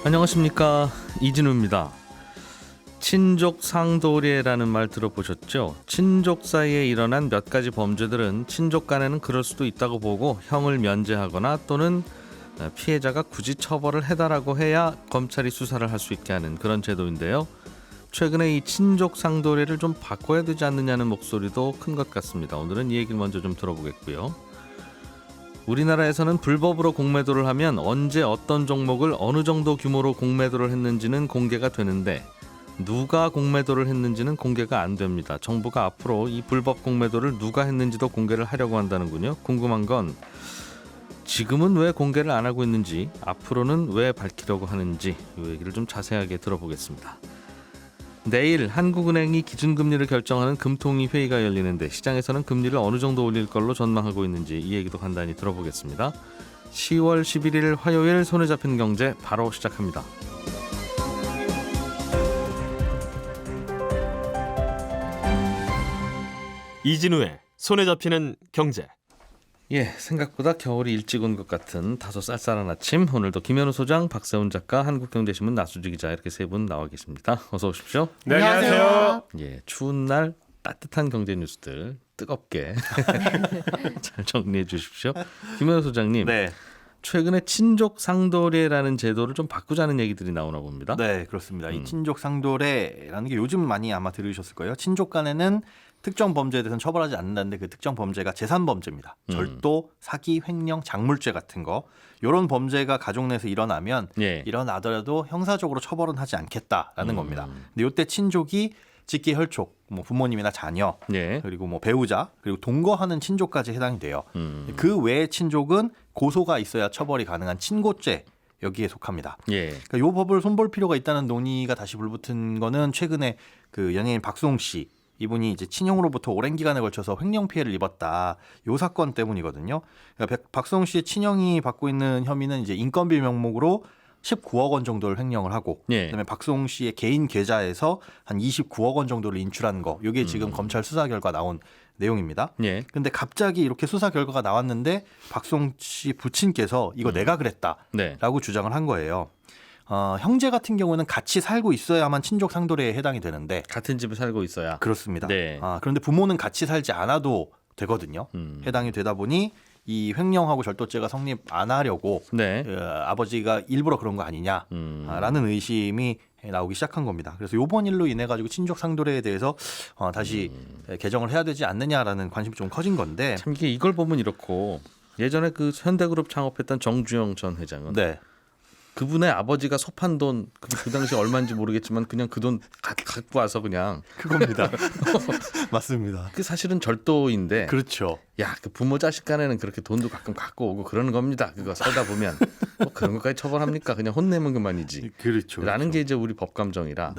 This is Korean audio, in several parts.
안녕하십니까, 이진우입니다. 친족 상도례라는 말 들어보셨죠? 친족 사이에 일어난 몇 가지 범죄들은 친족 간에는 그럴 수도 있다고 보고 형을 면제하거나 또는 피해자가 굳이 처벌을 해달라고 해야 검찰이 수사를 할 수 있게 하는 그런 제도인데요. 최근에 이 친족 상도례를 좀 바꿔야 되지 않느냐는 목소리도 큰 것 같습니다. 오늘은 이 얘기를 먼저 좀 들어보겠고요. 우리나라에서는 불법으로 공매도를 하면 언제 어떤 종목을 어느 정도 규모로 공매도를 했는지는 공개가 되는데 누가 공매도를 했는지는 공개가 안 됩니다. 정부가 앞으로 이 불법 공매도를 누가 했는지도 공개를 하려고 한다는군요. 궁금한 건 지금은 왜 공개를 안 하고 있는지, 앞으로는 왜 밝히려고 하는지 이 얘기를 좀 자세하게 들어보겠습니다. 내일 한국은행이 기준금리를 결정하는 금통위 회의가 열리는데 시장에서는 금리를 어느 정도 올릴 걸로 전망하고 있는지 이 얘기도 간단히 들어보겠습니다. 10월 11일 화요일 손에 잡힌 경제 바로 시작합니다. 이진우의 손에 잡히는 경제. 생각보다 겨울이 일찍 온 것 같은 다소 쌀쌀한 아침. 오늘도 김현우 소장, 박세훈 작가, 한국경제신문 나수지 기자 이렇게 세 분 나와 계십니다. 어서 오십시오. 네, 안녕하세요. 추운 날 따뜻한 경제 뉴스들 뜨겁게 잘 정리해 주십시오. 김현우 소장님. 네. 최근에 친족 상도례라는 제도를 좀 바꾸자는 얘기들이 나오나 봅니다. 네, 그렇습니다. 이 친족 상도례라는 게 요즘 많이 아마 들으셨을 거예요. 친족 간에는 특정 범죄에 대해서는 처벌하지 않는다는데 그 특정 범죄가 재산 범죄입니다. 절도, 사기, 횡령, 작물죄 같은 거. 이런 범죄가 가족 내에서 일어나면 일어나더라도 형사적으로 처벌은 하지 않겠다라는 겁니다. 근데 이때 친족이 직계 혈족, 뭐 부모님이나 자녀, 그리고 뭐 배우자, 그리고 동거하는 친족까지 해당이 돼요. 그 외의 친족은 고소가 있어야 처벌이 가능한 친고죄 여기에 속합니다. 그러니까 이 법을 손볼 필요가 있다는 논의가 다시 불붙은 거는 최근에 그 연예인 박수홍 씨 이분이 이제 친형으로부터 오랜 기간에 걸쳐서 횡령 피해를 입었다. 요 사건 때문이거든요. 그러니까 박수홍 씨의 친형이 받고 있는 혐의는 이제 인건비 명목으로 19억 원 정도를 횡령을 하고 그다음에 박수홍 씨의 개인 계좌에서 한 29억 원 정도를 인출한 거. 이게 지금 검찰 수사 결과 나온 내용입니다. 근데 갑자기 이렇게 수사 결과가 나왔는데 박수홍 씨 부친께서 이거 내가 그랬다라고 주장을 한 거예요. 형제 같은 경우는 같이 살고 있어야만 친족 상도례에 해당이 되는데 같은 집에 살고 있어야. 그렇습니다. 그런데 부모는 같이 살지 않아도 되거든요. 해당이 되다 보니 이 횡령하고 절도죄가 성립 안 하려고 아버지가 일부러 그런 거 아니냐라는 의심이 나오기 시작한 겁니다. 그래서 이번 일로 인해 가지고 친족 상도례에 대해서 다시 개정을 해야 되지 않느냐라는 관심이 좀 커진 건데 참 이게 이걸 보면 이렇고 예전에 그 현대그룹 창업했던 정주영 전 회장은 그분의 아버지가 소판 돈, 그 당시 얼마인지 모르겠지만 그냥 그 돈 갖고 와서 그냥 그겁니다. 맞습니다. 그 사실은 절도인데. 그렇죠. 야, 그 부모 자식 간에는 그렇게 돈도 가끔 갖고 오고 그러는 겁니다. 그거 살다 보면 뭐 그런 것까지 처벌합니까? 그냥 혼내면 그만이지. 그렇죠. 라는 게 이제 우리 법 감정이라.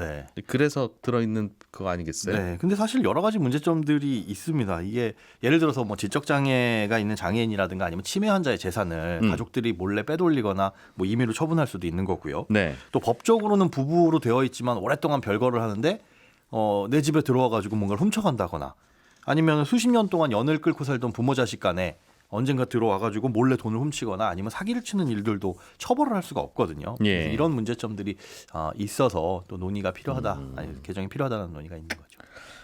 그래서 들어있는 그거 아니겠어요? 네. 근데 사실 여러 가지 문제점들이 있습니다. 이게 예를 들어서 뭐 지적 장애가 있는 장애인이라든가 아니면 치매 환자의 재산을 가족들이 몰래 빼돌리거나 뭐 임의로 처분할 수도 있는 거고요. 또 법적으로는 부부로 되어 있지만 오랫동안 별거를 하는데 내 집에 들어와 가지고 뭔가를 훔쳐간다거나 아니면 수십 년 동안 연을 끌고 살던 부모 자식 간에 언젠가 들어와 가지고 몰래 돈을 훔치거나 아니면 사기를 치는 일들도 처벌을 할 수가 없거든요. 이런 문제점들이 있어서 또 논의가 필요하다, 아니 개정이 필요하다는 논의가 있는 거죠.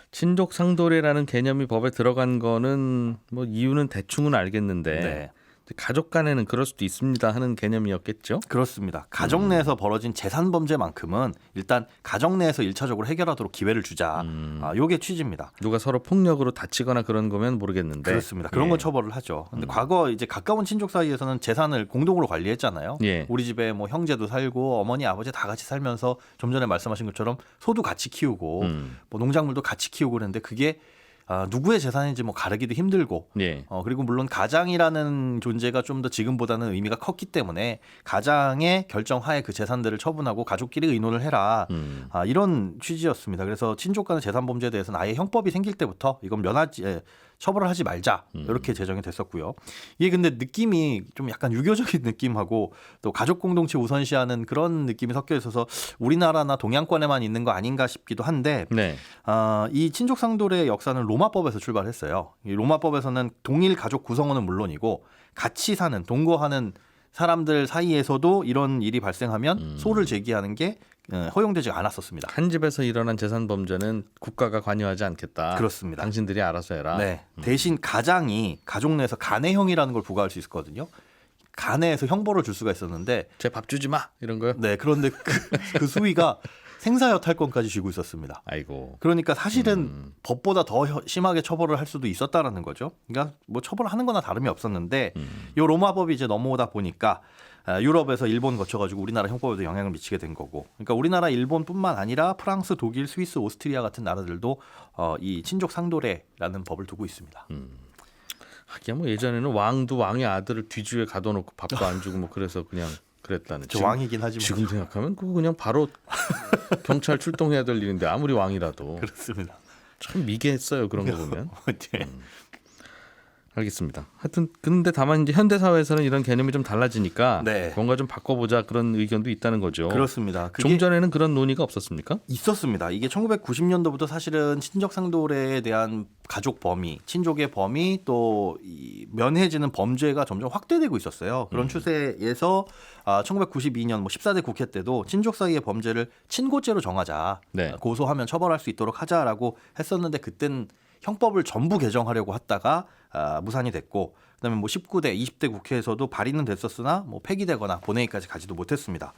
친족 상도례라는 개념이 법에 들어간 거는 뭐 이유는 대충은 알겠는데 가족 간에는 그럴 수도 있습니다 하는 개념이었겠죠? 그렇습니다. 가정 내에서 벌어진 재산 범죄만큼은 일단 가정 내에서 1차적으로 해결하도록 기회를 주자. 요게 취지입니다. 누가 서로 폭력으로 다치거나 그런 거면 모르겠는데. 그렇습니다. 그런 건 처벌을 하죠. 근데 과거 이제 가까운 친족 사이에서는 재산을 공동으로 관리했잖아요. 우리 집에 뭐 형제도 살고 어머니 아버지 다 같이 살면서 좀 전에 말씀하신 것처럼 소도 같이 키우고 뭐 농작물도 같이 키우고 그랬는데 그게 누구의 재산인지 뭐 가르기도 힘들고 그리고 물론 가장이라는 존재가 좀 더 지금보다는 의미가 컸기 때문에 가장의 결정하에 그 재산들을 처분하고 가족끼리 의논을 해라 이런 취지였습니다. 그래서 친족 간의 재산 범죄에 대해서는 아예 형법이 생길 때부터 이건 처벌을 하지 말자 이렇게 제정이 됐었고요. 이게 근데 느낌이 좀 약간 유교적인 느낌하고 또 가족 공동체 우선시하는 그런 느낌이 섞여 있어서 우리나라나 동양권에만 있는 거 아닌가 싶기도 한데 이 친족 상도례의 역사는 로마법에서 출발했어요. 이 로마법에서는 동일 가족 구성원은 물론이고 같이 사는 동거하는 사람들 사이에서도 이런 일이 발생하면 소를 제기하는 게 허용되지가 않았었습니다. 한 집에서 일어난 재산 범죄는 국가가 관여하지 않겠다. 그렇습니다. 당신들이 알아서 해라. 네. 대신 가장이 가족 내에서 간해형이라는 걸 부과할 수 있었거든요. 간해에서 형벌을 줄 수가 있었는데 제 밥 주지 마 이런 거요. 네, 그런데 그 수위가 생사여탈권까지 쥐고 있었습니다. 아이고. 그러니까 사실은 법보다 더 심하게 처벌을 할 수도 있었다라는 거죠. 그러니까 뭐 처벌하는 거나 다름이 없었는데 이 로마법이 이제 넘어오다 보니까 유럽에서 일본 거쳐가지고 우리나라 형법에도 영향을 미치게 된 거고. 그러니까 우리나라 일본뿐만 아니라 프랑스, 독일, 스위스, 오스트리아 같은 나라들도 이 친족 상도례라는 법을 두고 있습니다. 하기야 뭐 예전에는 왕도 왕의 아들을 뒤주에 가둬놓고 밥도 안 주고 뭐 그래서 그냥 그랬다는. 저 왕이긴 하지만 지금 생각하면 그거 그냥 바로 경찰 출동해야 될 일인데 아무리 왕이라도 그렇습니다. 참 미개했어요 그런 거 보면. 네. 알겠습니다. 하여튼 근데 다만 이제 현대 사회에서는 이런 개념이 좀 달라지니까 네. 뭔가 좀 바꿔보자 그런 의견도 있다는 거죠. 그렇습니다. 좀 전에는 그런 논의가 없었습니까? 있었습니다. 이게 1990년도부터 사실은 친족 상도례에 대한 가족 범위, 친족의 범위 또 이 면해지는 범죄가 점점 확대되고 있었어요. 그런 추세에서 1992년 뭐 14대 국회 때도 친족 사이의 범죄를 친고죄로 정하자. 네. 고소하면 처벌할 수 있도록 하자라고 했었는데 그땐 형법을 전부 개정하려고 했다가 무산이 됐고 그다음에 뭐 19대, 20대 국회에서도 발의는 됐었으나 뭐 폐기되거나 본회의까지 가지도 못했습니다.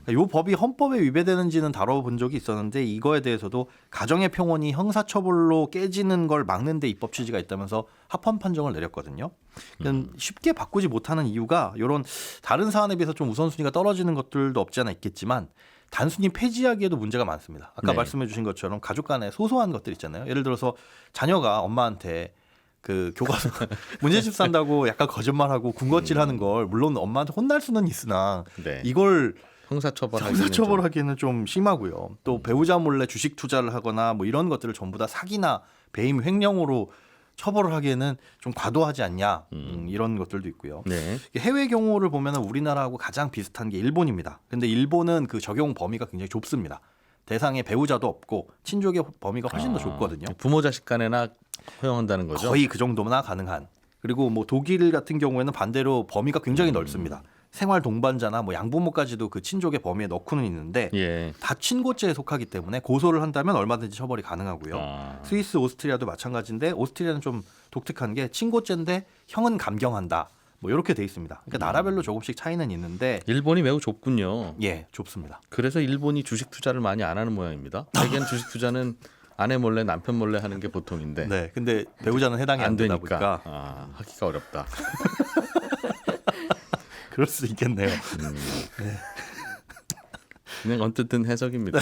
이 법이 헌법에 위배되는지는 다뤄본 적이 있었는데 이거에 대해서도 가정의 평온이 형사처벌로 깨지는 걸 막는 데 입법 취지가 있다면서 합헌 판정을 내렸거든요. 쉽게 바꾸지 못하는 이유가 이런 다른 사안에 비해서 좀 우선순위가 떨어지는 것들도 없지 않아 있겠지만 단순히 폐지하기에도 문제가 많습니다. 아까 네. 말씀해 주신 것처럼 가족 간에 소소한 것들 있잖아요. 예를 들어서 자녀가 엄마한테 그 교과서 문제집 산다고 약간 거짓말하고 군것질하는 걸 물론 엄마한테 혼날 수는 있으나 네. 이걸 형사처벌하기는 형사처벌하기에는 좀 심하고요. 또 배우자 몰래 주식 투자를 하거나 뭐 이런 것들을 전부 다 사기나 배임 횡령으로 처벌을 하기에는 좀 과도하지 않냐 이런 것들도 있고요. 네. 해외 경우를 보면 우리나라하고 가장 비슷한 게 일본입니다. 근데 일본은 그 적용 범위가 굉장히 좁습니다. 대상에 배우자도 없고 친족의 범위가 훨씬 더 좁거든요. 부모 자식 간에나 허용한다는 거죠. 거의 그 정도나 가능한. 그리고 뭐 독일 같은 경우에는 반대로 범위가 굉장히 넓습니다. 생활 동반자나 뭐 양부모까지도 그 친족의 범위에 넣고는 있는데 예. 다 친고죄에 속하기 때문에 고소를 한다면 얼마든지 처벌이 가능하고요. 아. 스위스, 오스트리아도 마찬가지인데 오스트리아는 좀 독특한 게 친고죄인데 형은 감경한다. 뭐 이렇게 돼 있습니다. 그러니까 나라별로 조금씩 차이는 있는데 일본이 매우 좁군요. 예, 좁습니다. 그래서 일본이 주식 투자를 많이 안 하는 모양입니다. 대개는 주식 투자는 아내 몰래 남편 몰래 하는 게 보통인데 네, 근데 배우자는 해당이 안 되다 되니까 보니까 하기가 어렵다. 그럴 수 있겠네요. 그냥 언뜻든 해석입니다.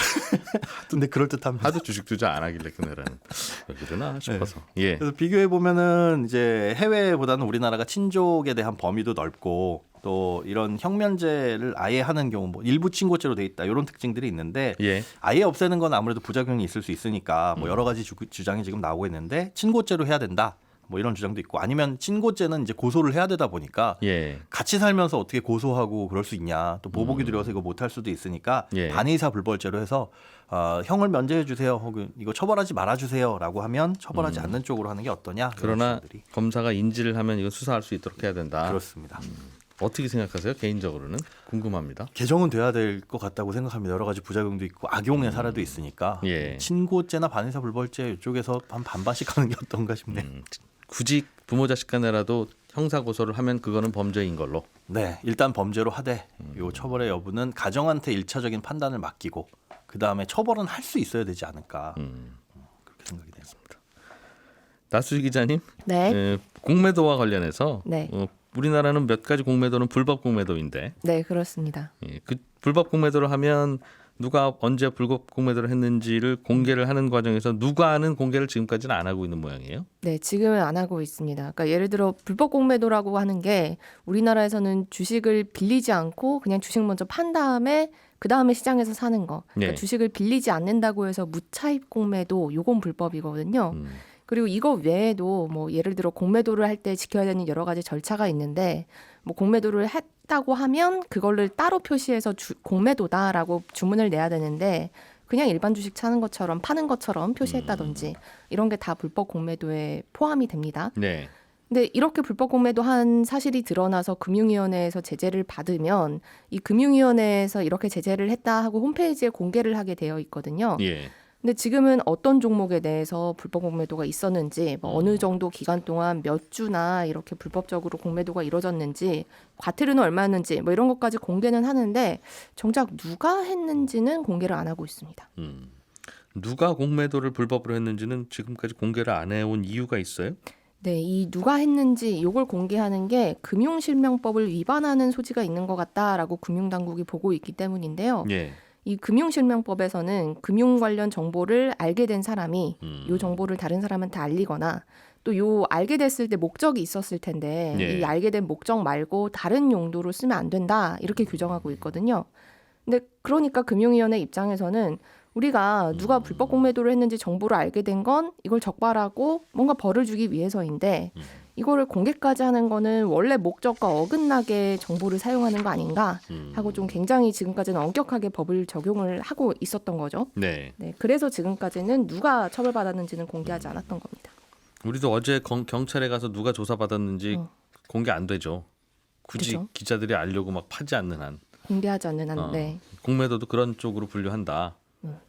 근데 그럴 듯합니다. 하도 주식 투자 안 하길래 그네라는 왜 그러나 싶어서. 예. 그래서 비교해 보면은 이제 해외보다는 우리나라가 친족에 대한 범위도 넓고 또 이런 형면제를 아예 하는 경우 뭐 일부 친고죄로 돼 있다 이런 특징들이 있는데 예. 아예 없애는 건 아무래도 부작용이 있을 수 있으니까 뭐 여러 가지 주장이 지금 나오고 있는데 친고죄로 해야 된다 뭐 이런 주장도 있고 아니면 친고죄는 이제 고소를 해야 되다 보니까 예. 같이 살면서 어떻게 고소하고 그럴 수 있냐 또 보복이 두려워서 이거 못할 수도 있으니까 예. 반의사 불벌죄로 해서 형을 면제해 주세요 혹은 이거 처벌하지 말아 주세요라고 하면 처벌하지 않는 쪽으로 하는 게 어떠냐 이런 그러나 주장들이. 검사가 인지를 하면 이거 수사할 수 있도록 해야 된다. 그렇습니다. 어떻게 생각하세요? 개인적으로는 궁금합니다. 개정은 돼야 될 것 같다고 생각합니다. 여러 가지 부작용도 있고 악용의 사례도 있으니까 예. 친고죄나 반의사 불벌죄 이쪽에서 반반씩 하는 게 어떤가 싶네요. 굳이 부모 자식 간에라도 형사 고소를 하면 그거는 범죄인 걸로. 네, 일단 범죄로 하되 요 처벌의 여부는 가정한테 1차적인 판단을 맡기고 그 다음에 처벌은 할 수 있어야 되지 않을까 그렇게 생각이 됐습니다. 나수 기자님, 네. 공매도와 관련해서 네. 우리나라는 몇 가지 공매도는 불법 공매도인데 네, 그렇습니다. 그 불법 공매도를 하면 누가 언제 불법 공매도를 했는지를 공개를 하는 과정에서 누가는 공개를 지금까지는 안 하고 있는 모양이에요. 네, 지금은 안 하고 있습니다. 그러니까 예를 들어 불법 공매도라고 하는 게 우리나라에서는 주식을 빌리지 않고 그냥 주식 먼저 판 다음에 그 다음에 시장에서 사는 거. 그러니까 네. 주식을 빌리지 않는다고 해서 무차입 공매도 요건 불법이거든요. 그리고 이거 외에도 뭐 예를 들어 공매도를 할 때 지켜야 되는 여러 가지 절차가 있는데 뭐 공매도를 했다고 하면 그걸를 따로 표시해서 공매도다라고 주문을 내야 되는데 그냥 일반 주식 사는 것처럼 파는 것처럼 표시했다든지 이런 게 다 불법 공매도에 포함이 됩니다. 네. 근데 이렇게 불법 공매도한 사실이 드러나서 금융위원회에서 제재를 받으면 이 금융위원회에서 이렇게 제재를 했다 하고 홈페이지에 공개를 하게 되어 있거든요. 예. 근데 지금은 어떤 종목에 대해서 불법 공매도가 있었는지, 뭐 어느 정도 기간 동안 몇 주나 이렇게 불법적으로 공매도가 이루어졌는지, 과태료는 얼마였는지 뭐 이런 것까지 공개는 하는데 정작 누가 했는지는 공개를 안 하고 있습니다. 누가 공매도를 불법으로 했는지는 지금까지 공개를 안 해온 이유가 있어요? 네, 이 누가 했는지 이걸 공개하는 게 금융실명법을 위반하는 소지가 있는 것 같다라고 금융당국이 보고 있기 때문인데요. 예. 이 금융실명법에서는 금융 관련 정보를 알게 된 사람이 이 정보를 다른 사람한테 알리거나 또 요 알게 됐을 때 목적이 있었을 텐데 예. 이 알게 된 목적 말고 다른 용도로 쓰면 안 된다 이렇게 규정하고 있거든요. 근데 그러니까 금융위원회 입장에서는 우리가 누가 불법 공매도를 했는지 정보를 알게 된 건 이걸 적발하고 뭔가 벌을 주기 위해서인데 이거를 공개까지 하는 거는 원래 목적과 어긋나게 정보를 사용하는 거 아닌가 하고 좀 굉장히 지금까지는 엄격하게 법을 적용을 하고 있었던 거죠. 네. 네, 그래서 지금까지는 누가 처벌받았는지는 공개하지 않았던 겁니다. 우리도 어제 경찰에 가서 누가 조사받았는지 공개 안 되죠. 굳이 그죠. 기자들이 알려고 막 파지 않는 한. 공개하지 않는 한, 네. 공매도도 그런 쪽으로 분류한다.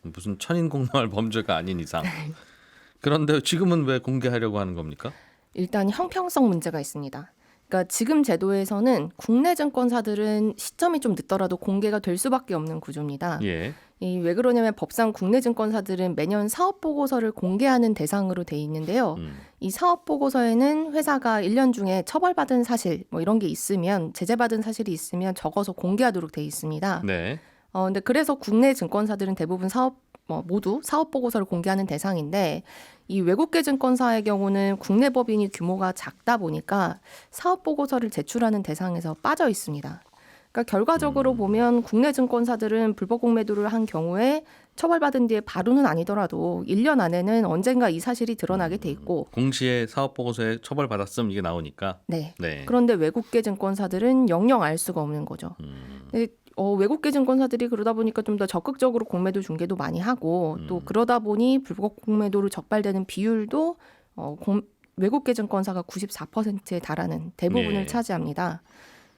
무슨 천인공노할 범죄가 아닌 이상. 그런데 지금은 왜 공개하려고 하는 겁니까? 일단 형평성 문제가 있습니다. 그러니까 지금 제도에서는 국내 증권사들은 시점이 좀 늦더라도 공개가 될 수밖에 없는 구조입니다. 예. 왜 그러냐면 법상 국내 증권사들은 매년 사업 보고서를 공개하는 대상으로 돼 있는데요. 이 사업 보고서에는 회사가 1년 중에 처벌받은 사실 뭐 이런 게 있으면 제재받은 사실이 있으면 적어서 공개하도록 돼 있습니다. 네. 근데 그래서 국내 증권사들은 대부분 모두 사업 보고서를 공개하는 대상인데 이 외국계 증권사의 경우는 국내 법인이 규모가 작다 보니까 사업 보고서를 제출하는 대상에서 빠져 있습니다. 그러니까 결과적으로 보면 국내 증권사들은 불법 공매도를 한 경우에 처벌받은 뒤에 바로는 아니더라도 1년 안에는 언젠가 이 사실이 드러나게 돼 있고 공시에 사업 보고서에 처벌받았음 이게 나오니까. 네. 네. 그런데 외국계 증권사들은 영영 알 수가 없는 거죠. 근데 외국계 증권사들이 그러다 보니까 좀 더 적극적으로 공매도 중개도 많이 하고 또 그러다 보니 불법 공매도로 적발되는 비율도 외국계 증권사가 94%에 달하는 대부분을 네. 차지합니다.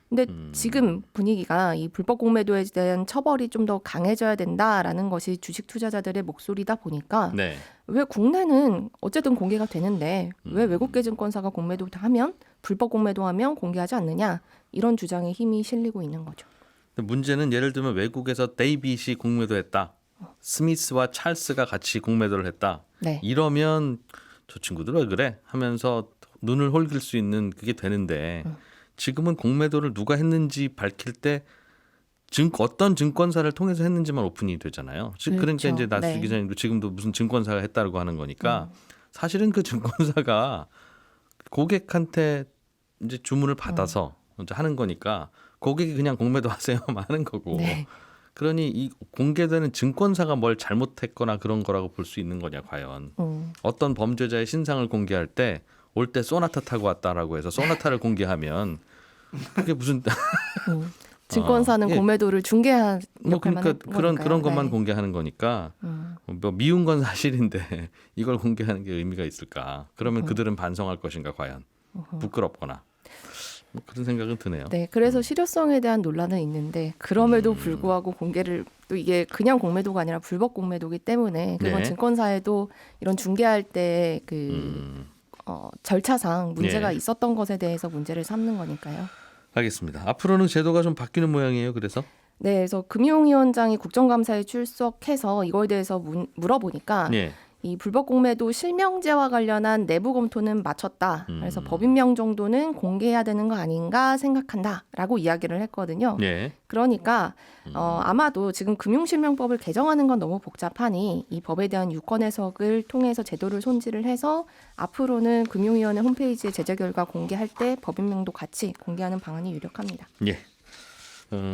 근데 지금 분위기가 이 불법 공매도에 대한 처벌이 좀 더 강해져야 된다라는 것이 주식 투자자들의 목소리다 보니까 네. 왜 국내는 어쨌든 공개가 되는데 왜 외국계 증권사가 공매도 하면 불법 공매도하면 공개하지 않느냐 이런 주장에 힘이 실리고 있는 거죠. 근데 문제는 예를 들면 외국에서 데이빗이 공매도했다. 스미스와 찰스가 같이 공매도를 했다. 네. 이러면 저 친구들 왜 그래? 하면서 눈을 홀길 수 있는 그게 되는데 지금은 공매도를 누가 했는지 밝힐 때 어떤 증권사를 통해서 했는지만 오픈이 되잖아요. 그러니까 그렇죠. 이제 나수 네. 기자님도 지금도 무슨 증권사가 했다고 하는 거니까 사실은 그 증권사가 고객한테 이제 주문을 받아서 이제 하는 거니까 고객이 그냥 공매도 하세요 하는 거고. 네. 그러니 이 공개되는 증권사가 뭘 잘못했거나 그런 거라고 볼 수 있는 거냐 과연. 어떤 범죄자의 신상을 공개할 때 올 때 소나타 타고 왔다라고 해서 소나타를 공개하면 그게 무슨 증권사는 예. 공매도를 중개한 뭐 역할만 그러니까 한 거니까요. 그런 것만 네. 공개하는 거니까 뭐 미운 건 사실인데 이걸 공개하는 게 의미가 있을까? 그러면 그들은 반성할 것인가 과연 부끄럽거나 뭐 그런 생각은 드네요. 네, 그래서 실효성에 대한 논란은 있는데 그럼에도 불구하고 공개를 또 이게 그냥 공매도가 아니라 불법 공매도기 때문에 그건 네. 증권사에도 이런 중개할 때 절차상 문제가 네. 있었던 것에 대해서 문제를 삼는 거니까요. 알겠습니다. 앞으로는 제도가 좀 바뀌는 모양이에요. 그래서 네, 그래서 금융위원장이 국정감사에 출석해서 이거에 대해서 물어보니까 예. 이 불법 공매도 실명제와 관련한 내부 검토는 마쳤다. 그래서 법인명 정도는 공개해야 되는 거 아닌가 생각한다라고 이야기를 했거든요. 예. 그러니까 아마도 지금 금융실명법을 개정하는 건 너무 복잡하니 이 법에 대한 유권 해석을 통해서 제도를 손질을 해서 앞으로는 금융위원회 홈페이지에 제재 결과 공개할 때 법인명도 같이 공개하는 방안이 유력합니다. 예.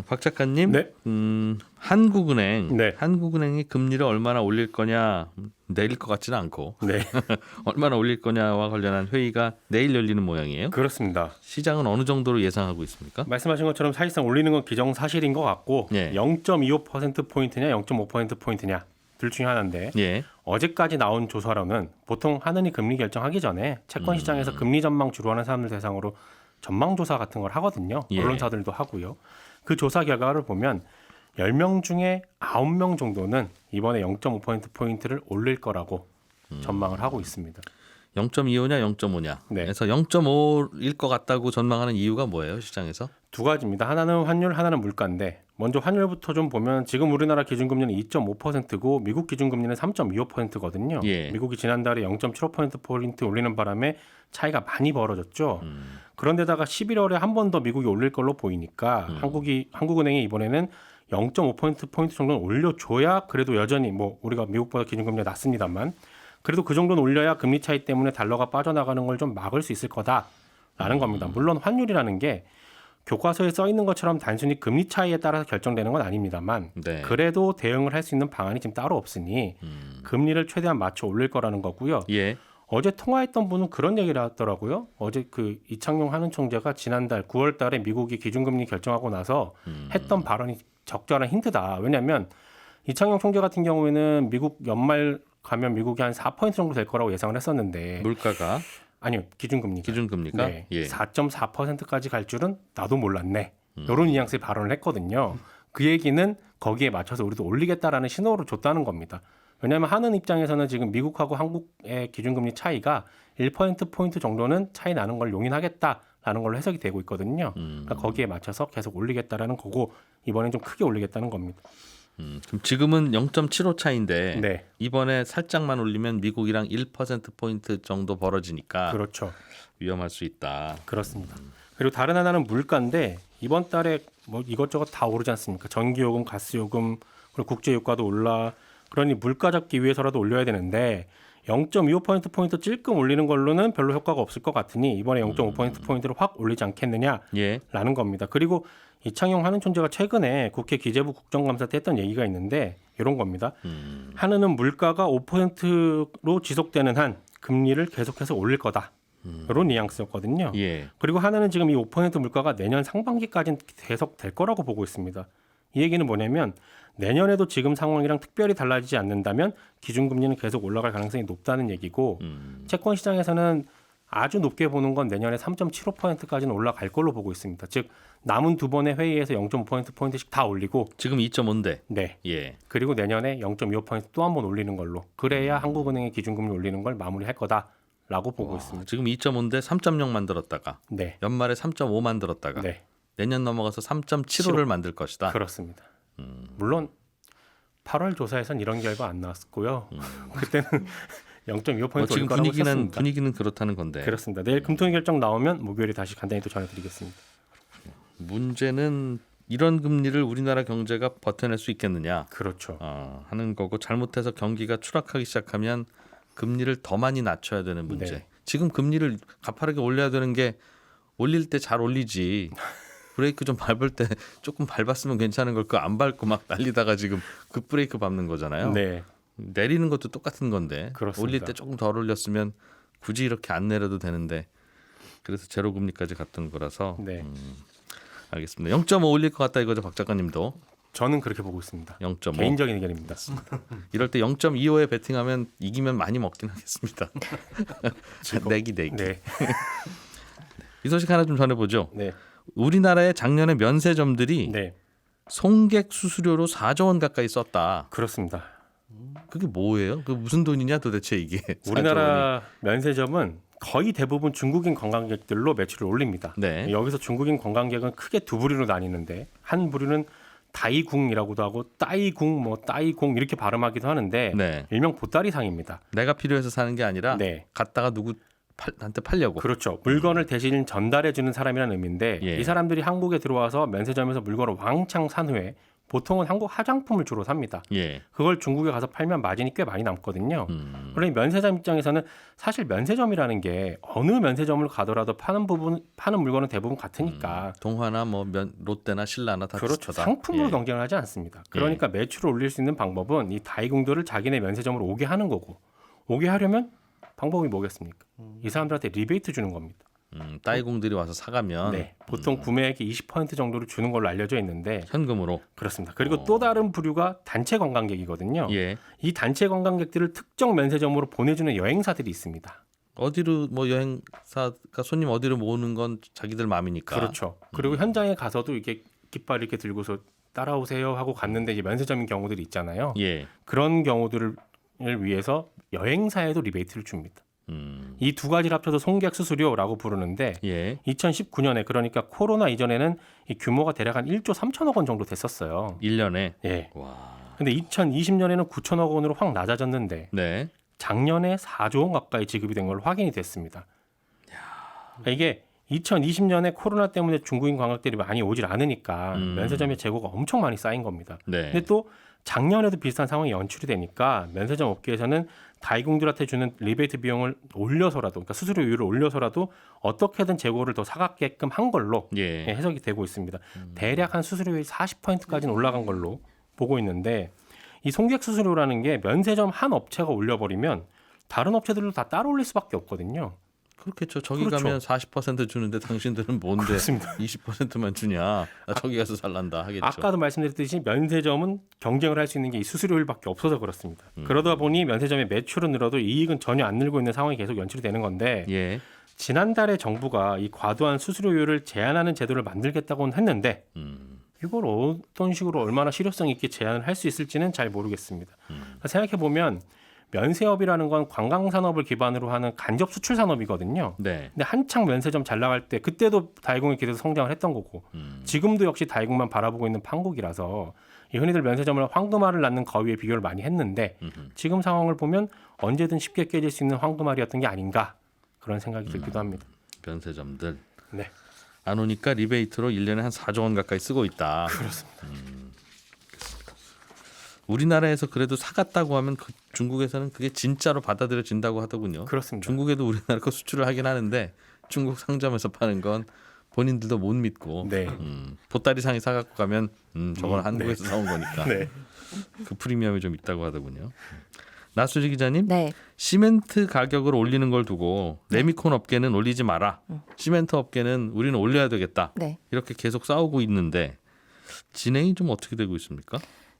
박 작가님, 네. 한국은행, 네. 한국은행이 금리를 얼마나 올릴 거냐 내릴 것 같지는 않고 네, 얼마나 올릴 거냐와 관련한 회의가 내일 열리는 모양이에요. 그렇습니다. 시장은 어느 정도로 예상하고 있습니까? 말씀하신 것처럼 사실상 올리는 건 기정사실인 것 같고 네. 0.25%포인트냐 0.5%포인트냐 둘 중에 하나인데 예. 어제까지 나온 조사로는 보통 하느니 금리 결정하기 전에 채권 시장에서 금리 전망 주로 하는 사람들 대상으로 전망 조사 같은 걸 하거든요. 예. 언론사들도 하고요. 그 조사 결과를 보면 10명 중에 9명 정도는 이번에 0.5%포인트를 올릴 거라고 전망을 하고 있습니다. 0.25냐 0.5냐. 네. 그래서 0.5일 것 같다고 전망하는 이유가 뭐예요, 시장에서? 두 가지입니다. 하나는 환율, 하나는 물가인데 먼저 환율부터 좀 보면 지금 우리나라 기준금리는 2.5%고 미국 기준금리는 3.25%거든요. 예. 미국이 지난달에 0.75%포인트 올리는 바람에 차이가 많이 벌어졌죠. 그런데다가 11월에 한 번 더 미국이 올릴 걸로 보이니까 한국은행이 이번에는 0.5%포인트 정도는 올려줘야 그래도 여전히 뭐 우리가 미국보다 기준금리가 낮습니다만 그래도 그 정도는 올려야 금리 차이 때문에 달러가 빠져나가는 걸 좀 막을 수 있을 거다라는 겁니다. 물론 환율이라는 게 교과서에 써 있는 것처럼 단순히 금리 차이에 따라서 결정되는 건 아닙니다만 네. 그래도 대응을 할 수 있는 방안이 지금 따로 없으니 금리를 최대한 맞춰 올릴 거라는 거고요. 예. 어제 통화했던 분은 그런 얘기를 하더라고요. 어제 그 이창용 한은 총재가 지난달 9월 달에 미국이 기준금리 결정하고 나서 했던 발언이 적절한 힌트다. 왜냐하면 이창용 총재 같은 경우에는 미국 연말 가면 미국이 한 4% 정도 될 거라고 예상을 했었는데 물가가 아니요. 기준금리가 네. 예. 4.4%까지 갈 줄은 나도 몰랐네. 이런 뉘앙스의 발언을 했거든요. 그 얘기는 거기에 맞춰서 우리도 올리겠다라는 신호를 줬다는 겁니다. 왜냐하면 하는 입장에서는 지금 미국하고 한국의 기준금리 차이가 1%포인트 정도는 차이 나는 걸 용인하겠다라는 걸로 해석이 되고 있거든요. 그러니까 거기에 맞춰서 계속 올리겠다라는 거고 이번엔 좀 크게 올리겠다는 겁니다. 그럼 지금은 0.75 차인데 네. 이번에 살짝만 올리면 미국이랑 1%포인트 정도 벌어지니까 그렇죠. 위험할 수 있다. 그렇습니다. 그리고 다른 하나는 물가인데 이번 달에 뭐 이것저것 다 오르지 않습니까? 전기요금, 가스요금, 그리고 국제유가도 올라. 그러니 물가 잡기 위해서라도 올려야 되는데 0.25%포인트 찔끔 올리는 걸로는 별로 효과가 없을 것 같으니 이번에 0.5%포인트를 확 올리지 않겠느냐라는 예. 겁니다. 그리고 이창용 한은 총재가 최근에 국회 기재부 국정감사 때 했던 얘기가 있는데 이런 겁니다. 한은은 물가가 5%로 지속되는 한 금리를 계속해서 올릴 거다. 이런 뉘앙스였거든요. 예. 그리고 하나는 지금 이 5% 물가가 내년 상반기까지는 계속 될 거라고 보고 있습니다. 이 얘기는 뭐냐면 내년에도 지금 상황이랑 특별히 달라지지 않는다면 기준금리는 계속 올라갈 가능성이 높다는 얘기고 채권 시장에서는 아주 높게 보는 건 내년에 3.75%까지는 올라갈 걸로 보고 있습니다. 즉 남은 두 번의 회의에서 0.5%포인트씩 다 올리고 지금 2.5인데. 네. 예. 그리고 내년에 0.25% 또 한 번 올리는 걸로 그래야 한국은행의 기준금리 올리는 걸 마무리할 거다라고 보고 있습니다. 지금 2.5인데 3.0 만들었다가 네. 연말에 3.5 만들었다가 네. 내년 넘어가서 3.75를 만들 것이다. 그렇습니다. 물론 8월 조사에선 이런 결과 안 나왔고요. 그때는 0.25% 뭐 지금 올릴 거라고 했었습니다. 분위기는 그렇다는 건데. 그렇습니다. 내일 금통위 결정 나오면 목요일에 다시 간단히 또 전해드리겠습니다. 문제는 이런 금리를 우리나라 경제가 버텨낼 수 있겠느냐 그렇죠. 하는 거고 잘못해서 경기가 추락하기 시작하면 금리를 더 많이 낮춰야 되는 문제. 네. 지금 금리를 가파르게 올려야 되는 게 올릴 때 잘 올리지. 브레이크 좀 밟을 때 조금 밟았으면 괜찮은 걸 그 안 밟고 막 날리다가 지금 급 브레이크 밟는 거잖아요. 네. 내리는 것도 똑같은 건데 그렇습니다. 올릴 때 조금 덜 올렸으면 굳이 이렇게 안 내려도 되는데 그래서 제로 금리까지 갔던 거라서 네. 알겠습니다. 0.5 올릴 것 같다 이거죠, 박 작가님도. 저는 그렇게 보고 있습니다. 0.5. 개인적인 의견입니다. 이럴 때 0.25에 베팅하면 이기면 많이 먹긴 하겠습니다. 내기. 네. 이 소식 하나 좀 전해보죠. 네. 우리나라의 작년에 면세점들이 네. 송객 수수료로 4조 원 가까이 썼다. 그렇습니다. 그게 뭐예요? 그 무슨 돈이냐 도대체 이게? 4조 원이. 우리나라 면세점은 거의 대부분 중국인 관광객들로 매출을 올립니다. 네. 여기서 중국인 관광객은 크게 두 부류로 나뉘는데 한 부류는 다이궁이라고도 하고 따이궁, 뭐 따이공 이렇게 발음하기도 하는데 네. 일명 보따리상입니다. 내가 필요해서 사는 게 아니라 네. 갖다가 누구한테 팔려고. 그렇죠. 물건을 대신 전달해 주는 사람이라는 의미인데 예. 이 사람들이 한국에 들어와서 면세점에서 물건을 왕창 산 후에 보통은 한국 화장품을 주로 삽니다. 예. 그걸 중국에 가서 팔면 마진이 꽤 많이 남거든요. 그러니 면세점 입장에서는 사실 면세점이라는 게 어느 면세점을 가더라도 파는 물건은 대부분 같으니까 동화나 뭐 롯데나 신라나 다 그렇죠. 비슷하다. 상품으로 예. 경쟁을 하지 않습니다. 그러니까 매출을 올릴 수 있는 방법은 이 다이궁들을 자기네 면세점으로 오게 하는 거고 오게 하려면 방법이 뭐겠습니까? 이 사람들한테 리베이트 주는 겁니다. 따이공들이 와서 사가면 네, 보통 구매액의 20% 정도를 주는 걸로 알려져 있는데 현금으로. 그렇습니다. 그리고 또 다른 부류가 단체 관광객이거든요. 예. 이 단체 관광객들을 특정 면세점으로 보내주는 여행사들이 있습니다. 어디로 뭐 여행사가 손님 어디로 모으는 건 자기들 마음이니까. 그렇죠. 그리고 현장에 가서도 이게 깃발 이렇게 들고서 따라오세요 하고 갔는데 이제 면세점인 경우들이 있잖아요. 예. 그런 경우들을 위해서 여행사에도 리베이트를 줍니다. 이 두 가지를 합쳐서 송객 수수료라고 부르는데 예. 2019년에 그러니까 코로나 이전에는 이 규모가 대략 한 1조 3천억 원 정도 됐었어요. 1년에. 예. 와. 근데 2020년에는 9천억 원으로 확 낮아졌는데 네. 작년에 4조 원 가까이 지급이 된 걸로 확인이 됐습니다. 그러니까 이게 2020년에 코로나 때문에 중국인 관광객들이 많이 오질 않으니까 면세점의 재고가 엄청 많이 쌓인 겁니다. 네. 근데 또 작년에도 비슷한 상황이 연출이 되니까 면세점 업계에서는 다이공들한테 주는 리베이트 비용을 올려서라도, 그러니까 수수료율을 올려서라도 어떻게든 재고를 더 사갖게끔 한 걸로 예. 해석이 되고 있습니다. 대략 한 수수료율이 40%까지는 올라간 걸로 보고 있는데 이 송객 수수료라는 게 면세점 한 업체가 올려버리면 다른 업체들도 다 따로 올릴 수밖에 없거든요. 그렇겠죠. 저기 그렇죠. 가면 40% 주는데 당신들은 뭔데 그렇습니다. 20%만 주냐? 나 저기 가서 살란다 하겠죠. 아까도 말씀드렸듯이 면세점은 경쟁을 할 수 있는 게 이 수수료율밖에 없어서 그렇습니다. 그러다 보니 면세점의 매출은 늘어도 이익은 전혀 안 늘고 있는 상황이 계속 연출이 되는 건데 예. 지난달에 정부가 이 과도한 수수료율을 제한하는 제도를 만들겠다고는 했는데 이걸 어떤 식으로 얼마나 실효성 있게 제한을 할 수 있을지는 잘 모르겠습니다. 생각해 보면 면세업이라는 건 관광산업을 기반으로 하는 간접 수출 산업이거든요. 네. 근데 한창 면세점 잘 나갈 때 그때도 다이공이 계속 성장을 했던 거고 지금도 역시 다이공만 바라보고 있는 판국이라서 이 흔히들 면세점을 황금알을 낳는 거위에 비교를 많이 했는데 지금 상황을 보면 언제든 쉽게 깨질 수 있는 황금알이었던 게 아닌가 그런 생각이 들기도 합니다. 면세점들. 네. 안 오니까 리베이트로 1년에 한 4조 원 가까이 쓰고 있다. 그렇습니다. 우리나라에서 그래도 사갔다고 하면 그 중국에서는 그게 진짜로 받아들여진다고 하더군요. 그렇습니다. 중국에도 우리나라 거 수출을 하긴 하는데 중국 상점에서 파는 건 본인들도 못 믿고 네. 보따리 상에 사갖고 가면 저건 한국에서 사온 거니까 네. 그 프리미엄이 좀 있다고 하더군요. 나수지 기자님, 네. 시멘트 가격을 올리는 걸 두고 레미콘 업계는 올리지 마라. 시멘트 업계는 우리는 올려야 되겠다. 네. 이렇게 계속 싸우고 있는데 진행이 좀 어떻게 되고 있습니까?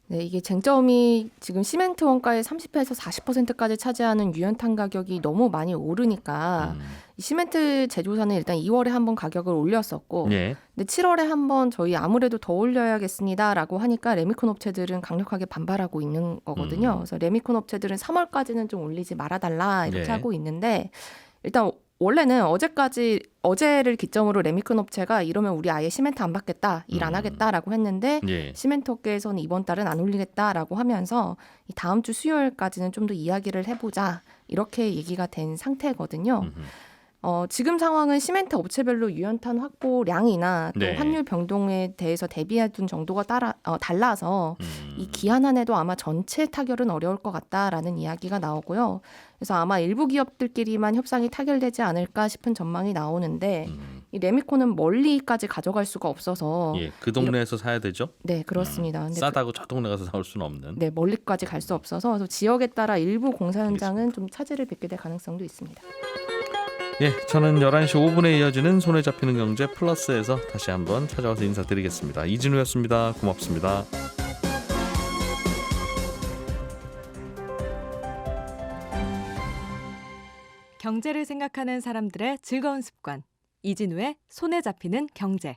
네, 이게 쟁점이 지금 시멘트 원가의 30에서 40%까지 차지하는 유연탄 가격이 너무 많이 오르니까 이 시멘트 제조사는 일단 2월에 한번 가격을 올렸었고 예. 근데 7월에 한번 저희 아무래도 더 올려야겠습니다라고 하니까 레미콘 업체들은 강력하게 반발하고 있는 거거든요. 그래서 레미콘 업체들은 3월까지는 좀 올리지 말아달라 이렇게 예. 하고 있는데 일단 원래는 어제를 기점으로 레미콘 업체가 이러면 우리 아예 시멘트 안 받겠다, 일 안 하겠다라고 했는데 예. 시멘트 업계에서는 이번 달은 안 올리겠다라고 하면서 이 다음 주 수요일까지는 좀 더 이야기를 해보자 이렇게 얘기가 된 상태거든요. 지금 상황은 시멘트 업체별로 유연탄 확보량이나 또 네. 환율 변동에 대해서 대비해둔 정도가 달라서 이 기한 안에도 아마 전체 타결은 어려울 것 같다라는 이야기가 나오고요. 그래서 아마 일부 기업들끼리만 협상이 타결되지 않을까 싶은 전망이 나오는데 이 레미콘은 멀리까지 가져갈 수가 없어서 예. 그 동네에서 사야 되죠. 네 그렇습니다. 근데 싸다고 저 동네 가서 사올 수는 없는. 네 멀리까지 갈 수 없어서 그래서 지역에 따라 일부 공사 현장은 좀 차질을 빚게 될 가능성도 있습니다. 예, 저는 11시 5분에 이어지는 손에 잡히는 경제 플러스에서 다시 한번 찾아와서 인사드리겠습니다. 이진우였습니다. 고맙습니다. 경제를 생각하는 사람들의 즐거운 습관. 이진우의 손에 잡히는 경제.